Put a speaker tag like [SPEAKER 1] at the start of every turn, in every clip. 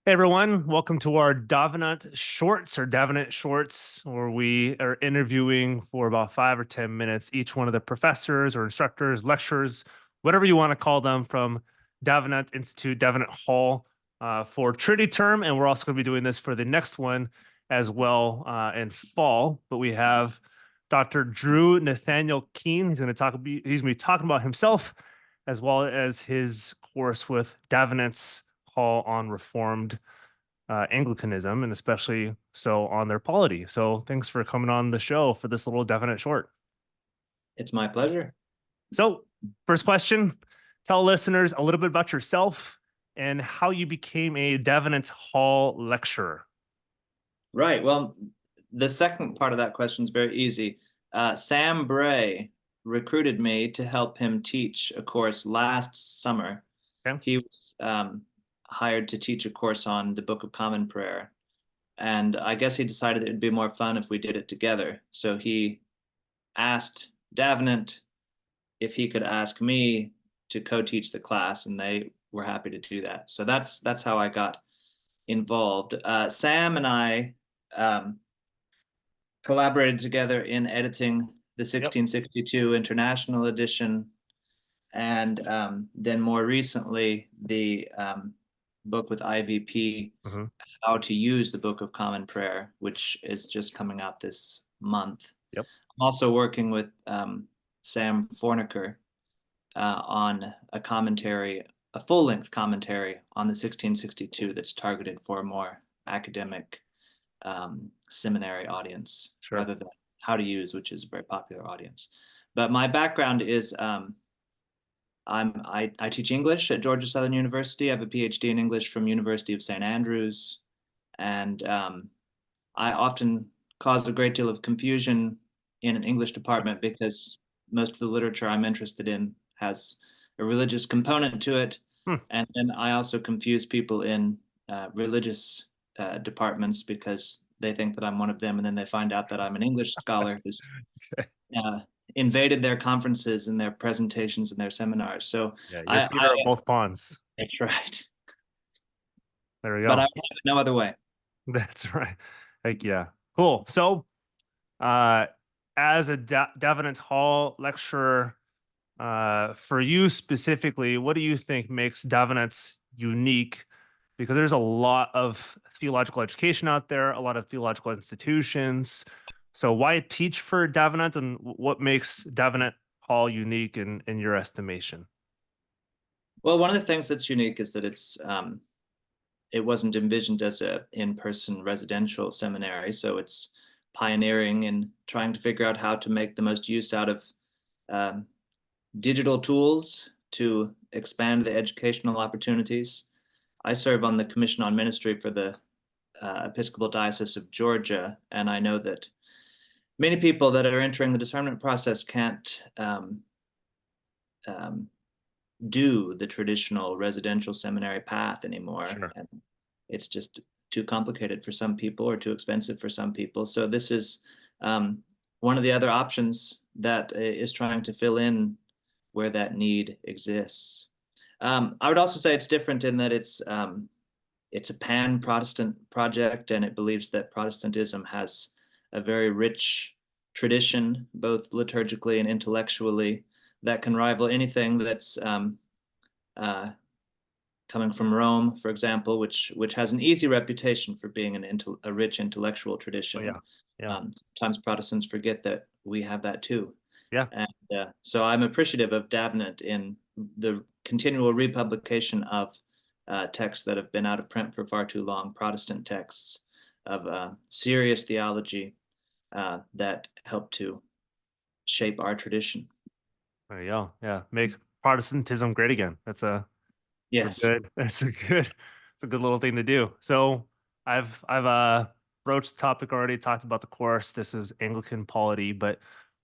[SPEAKER 1] Hey everyone, welcome to our Davenant Shorts, where we are interviewing for about 5 or 10 minutes each one of the professors or instructors, lecturers, whatever you want to call them, from Davenant Institute, Davenant Hall, for Trinity term, and we're also going to be doing this for the next one as well in fall. But we have Dr. Drew Nathaniel Keane. He's going to be talking about himself as well as his course with Davenant's Hall on Reformed Anglicanism, and especially so on their polity. So thanks for coming on the show for this little definite short.
[SPEAKER 2] It's my pleasure.
[SPEAKER 1] So, first question, tell listeners a little bit about yourself and how you became a Davenant Hall lecturer.
[SPEAKER 2] Right. Well, the second part of that question is very easy. Sam Bray recruited me to help him teach a course last summer.
[SPEAKER 1] Okay.
[SPEAKER 2] He was hired to teach a course on the Book of Common Prayer. And I guess he decided it'd be more fun if we did it together. So he asked Davenant if he could ask me to co-teach the class, and they were happy to do that. So that's how I got involved. Sam and I collaborated together in editing the
[SPEAKER 1] Yep.
[SPEAKER 2] 1662 International Edition, and then more recently the book with IVP,
[SPEAKER 1] Mm-hmm.
[SPEAKER 2] How to Use the Book of Common Prayer, which is just coming out this month.
[SPEAKER 1] Yep.
[SPEAKER 2] I'm also working with Sam Forniker on a commentary, a full-length commentary on the 1662 that's targeted for a more academic seminary audience
[SPEAKER 1] Sure.
[SPEAKER 2] rather than How to Use, which is a very popular audience. But my background is I teach English at Georgia Southern University. I have a PhD in English from University of St. Andrews, and I often caused a great deal of confusion in an English department because most of the literature I'm interested in has a religious component to it.
[SPEAKER 1] Hmm.
[SPEAKER 2] And then I also confuse people in religious departments because they think that I'm one of them, and then they find out that I'm an English scholar who's
[SPEAKER 1] Okay.
[SPEAKER 2] uh, invaded their conferences and their presentations and their seminars. So
[SPEAKER 1] Yeah, your
[SPEAKER 2] I
[SPEAKER 1] feet are at both ponds.
[SPEAKER 2] that's right,
[SPEAKER 1] There we
[SPEAKER 2] but I
[SPEAKER 1] go.
[SPEAKER 2] would have it no other way.
[SPEAKER 1] That's right. Like, yeah. Cool. So, uh, as a Davenant Hall lecturer, for you specifically, what do you think makes Davenants unique? Because there's a lot of theological education out there, a lot of theological institutions. So why teach for Davenant, and what makes Davenant Hall unique in your estimation?
[SPEAKER 2] Well, one of the things that's unique is that it wasn't envisioned as a in-person residential seminary, so it's pioneering in trying to figure out how to make the most use out of um, digital tools to expand the educational opportunities. I serve on the Commission on Ministry for the Episcopal Diocese of Georgia, and I know that many people that are entering the discernment process can't um, do the traditional residential seminary path anymore.
[SPEAKER 1] Sure.
[SPEAKER 2] And it's just too complicated for some people or too expensive for some people. So this is um, one of the other options that is trying to fill in where that need exists. I would also say it's different in that it's a pan-Protestant project, and it believes that Protestantism has a very rich tradition, both liturgically and intellectually, that can rival anything that's uh, coming from Rome, for example, which has an easy reputation for being a rich intellectual
[SPEAKER 1] Oh
[SPEAKER 2] tradition.
[SPEAKER 1] yeah. Yeah.
[SPEAKER 2] Sometimes Protestants forget that we have that too.
[SPEAKER 1] Yeah.
[SPEAKER 2] And so I'm appreciative of Davenant in the continual republication of texts that have been out of print for far too long, Protestant texts of serious theology that help to shape our tradition.
[SPEAKER 1] There you go. Yeah. Make Protestantism great again. That's a
[SPEAKER 2] Yes.
[SPEAKER 1] good it's a good little thing to do. So I've broached the topic already, talked about the course. This is Anglican Polity, but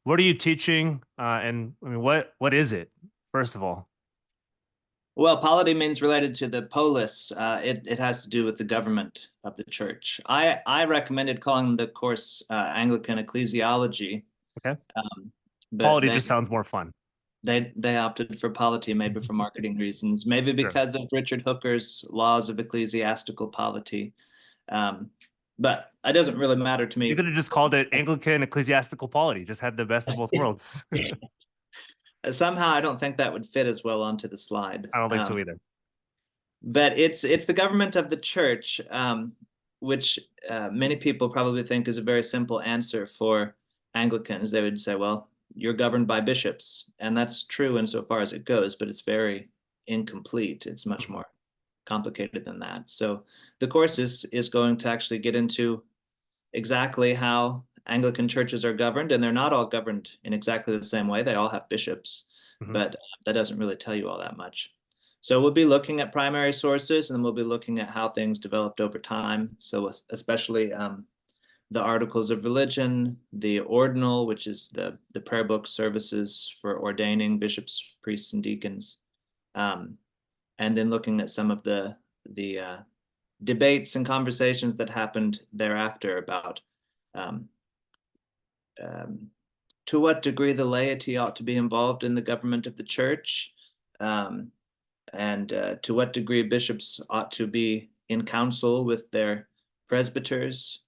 [SPEAKER 1] what are you teaching? And I mean, what is it, first of all?
[SPEAKER 2] Well, polity means related to the polis. It has to do with the government of the church. I recommended calling the course Anglican ecclesiology,
[SPEAKER 1] Okay.
[SPEAKER 2] um, but
[SPEAKER 1] Polity
[SPEAKER 2] then
[SPEAKER 1] just sounds more fun.
[SPEAKER 2] They opted for polity, maybe for marketing reasons, maybe
[SPEAKER 1] Sure.
[SPEAKER 2] because of Richard Hooker's laws of ecclesiastical polity. But it doesn't really matter to
[SPEAKER 1] You
[SPEAKER 2] me.
[SPEAKER 1] could have just called it Anglican Ecclesiastical Polity, just had the best of both worlds.
[SPEAKER 2] Somehow, I don't think that would fit as well onto the slide.
[SPEAKER 1] I don't think so either.
[SPEAKER 2] But it's the government of the church, which many people probably think is a very simple answer for Anglicans. They would say, well, you're governed by bishops, and that's true insofar as it goes, but it's very incomplete. It's much more complicated than that. So the course is going to actually get into exactly how Anglican churches are governed, and they're not all governed in exactly the same way. They all have bishops,
[SPEAKER 1] Mhm.
[SPEAKER 2] but that doesn't really tell you all that much. So we'll be looking at primary sources, and then we'll be looking at how things developed over time. So especially the articles of religion, the ordinal, which is the prayer book services for ordaining bishops, priests, and deacons, and then looking at some of the debates and conversations that happened thereafter about um, um, to what degree the laity ought to be involved in the government of the church, um, and to what degree bishops ought to be in council with their presbyters,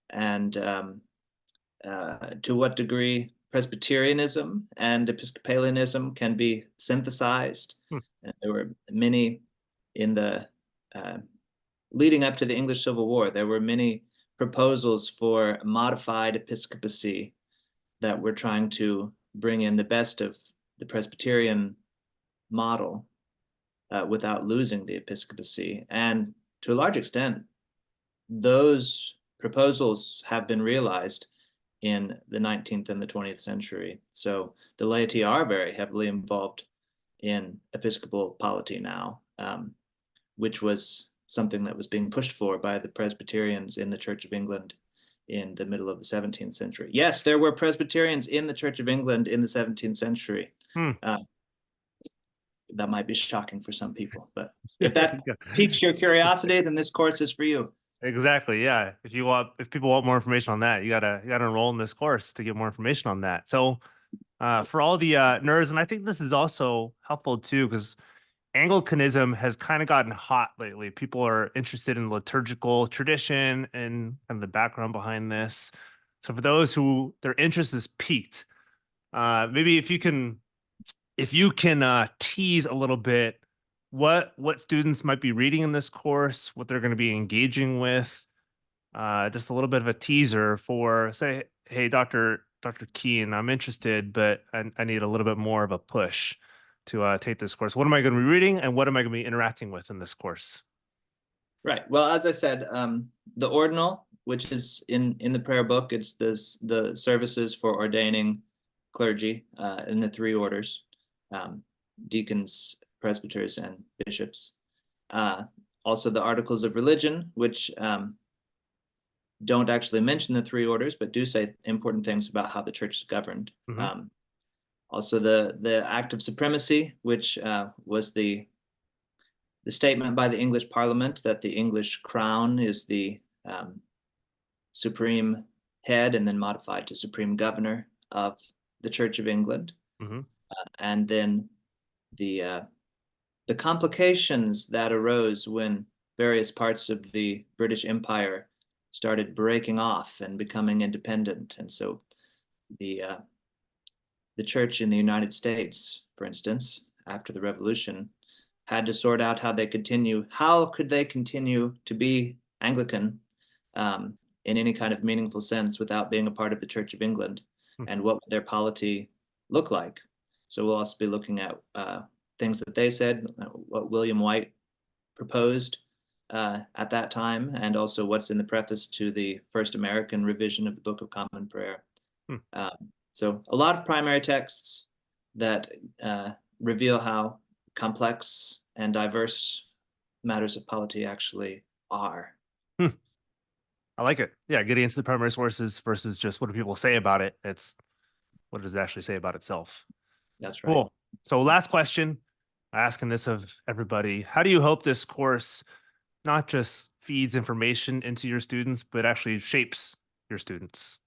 [SPEAKER 2] and to what degree Presbyterianism and Episcopalianism can be synthesized.
[SPEAKER 1] Hmm.
[SPEAKER 2] And there were many in the leading up to the English Civil War, there were many proposals for modified episcopacy that were trying to bring in the best of the Presbyterian model without losing the episcopacy. And to a large extent, those proposals have been realized in the 19th and the 20th century. So the laity are very heavily involved in episcopal polity now, which was something that was being pushed for by the Presbyterians in the Church of England in the middle of the 17th century. Yes, there were Presbyterians in the Church of England in the 17th century.
[SPEAKER 1] Hmm.
[SPEAKER 2] That might be shocking for some people, but if that piques your curiosity, then this course is for you.
[SPEAKER 1] Exactly. Yeah. If people want more information on that, you gotta enroll in this course to get more information on that. So, for all the nerds, and I think this is also helpful too, because Anglicanism has kind of gotten hot lately. People are interested in liturgical tradition and kind of the background behind this. So for those who their interest is piqued, maybe if you can tease a little bit what students might be reading in this course, what they're going to be engaging with, just a little bit of a teaser for say, hey, Dr. Keane, I'm interested, but I need a little bit more of a push to take this course. What am I going to be reading, and what am I going to be interacting with in this course?
[SPEAKER 2] Right. Well, as I said, the ordinal, which is in the prayer book, it's the services for ordaining clergy in the three orders, deacons, presbyters, and bishops. Also, the articles of religion, which don't actually mention the three orders, but do say important things about how the church is governed.
[SPEAKER 1] Mhm.
[SPEAKER 2] Also, the Act of Supremacy, which was the statement by the English Parliament that the English crown is the supreme head, and then modified to supreme governor of the Church of England.
[SPEAKER 1] Mhm.
[SPEAKER 2] And then the complications that arose when various parts of the British Empire started breaking off and becoming independent. And so the church in the United States, for instance, after the Revolution, had to sort out how could they continue to be Anglican in any kind of meaningful sense without being a part of the Church of England,
[SPEAKER 1] Hmm.
[SPEAKER 2] and what would their polity look like. So we'll also be looking at things that they said, what William White proposed at that time, and also what's in the preface to the first American revision of the Book of Common Prayer.
[SPEAKER 1] Hmm.
[SPEAKER 2] So a lot of primary texts that reveal how complex and diverse matters of polity actually are.
[SPEAKER 1] Hmm. I like it. Yeah, getting into the primary sources versus just what do people say about it. It's what does it actually say about itself.
[SPEAKER 2] That's right.
[SPEAKER 1] Cool. So last question, asking this of everybody. How do you hope this course not just feeds information into your students, but actually shapes your students?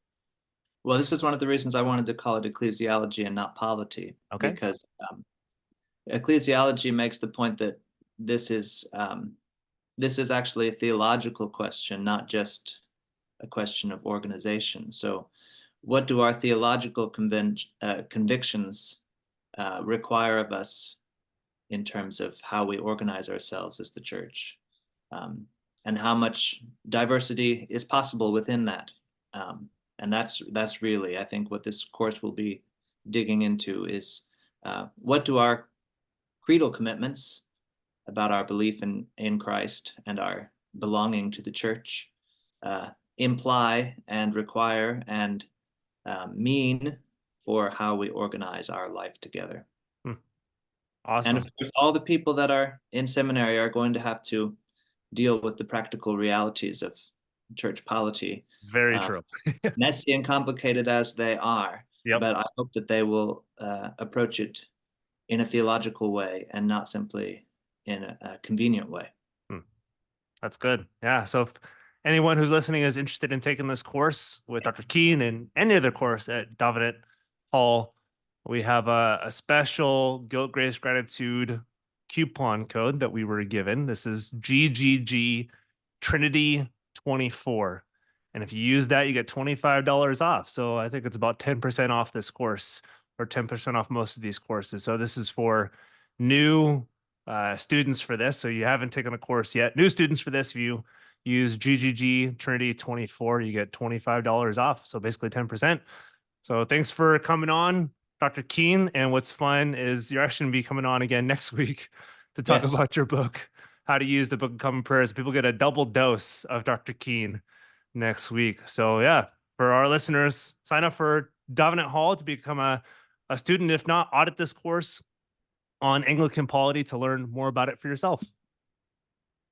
[SPEAKER 2] Well, this is one of the reasons I wanted to call it ecclesiology and not polity,
[SPEAKER 1] Okay.
[SPEAKER 2] because ecclesiology makes the point that this is actually a theological question, not just a question of organization. So, what do our theological convictions require of us in terms of how we organize ourselves as the church, and how much diversity is possible within that? And that's really, I think, what this course will be digging into is what do our creedal commitments about our belief in Christ and our belonging to the church imply and require and mean for how we organize our life together.
[SPEAKER 1] Hmm.
[SPEAKER 2] And of
[SPEAKER 1] Awesome.
[SPEAKER 2] course, all the people that are in seminary are going to have to deal with the practical realities of church polity,
[SPEAKER 1] Very
[SPEAKER 2] uh,
[SPEAKER 1] true.
[SPEAKER 2] messy and complicated as they are.
[SPEAKER 1] Yep.
[SPEAKER 2] But I hope that they will approach it in a theological way and not simply in a convenient way.
[SPEAKER 1] Hmm. That's good. Yeah. So if anyone who's listening is interested in taking this course with Dr. Keane and any other course at Davenant Hall, we have a special Guilt, Grace, Gratitude coupon code that we were given. This is GGG Trinity 24. And if you use that, you get $25 off. So I think it's about 10% off this course, or 10% off most of these courses. So this is for new students for this. So you haven't taken a course yet. New students for this, if you use GGG Trinity 24, you get $25 off. So basically 10%. So thanks for coming on, Dr. Keane. And what's fun is you're actually going to be coming on again next week to talk
[SPEAKER 2] Yes.
[SPEAKER 1] about your book, How to Use the Book of Common Prayers. People get a double dose of Dr. Keane next week. So yeah, for our listeners, sign up for Davenant Hall to become a student. If not, audit this course on Anglican Polity to learn more about it for yourself.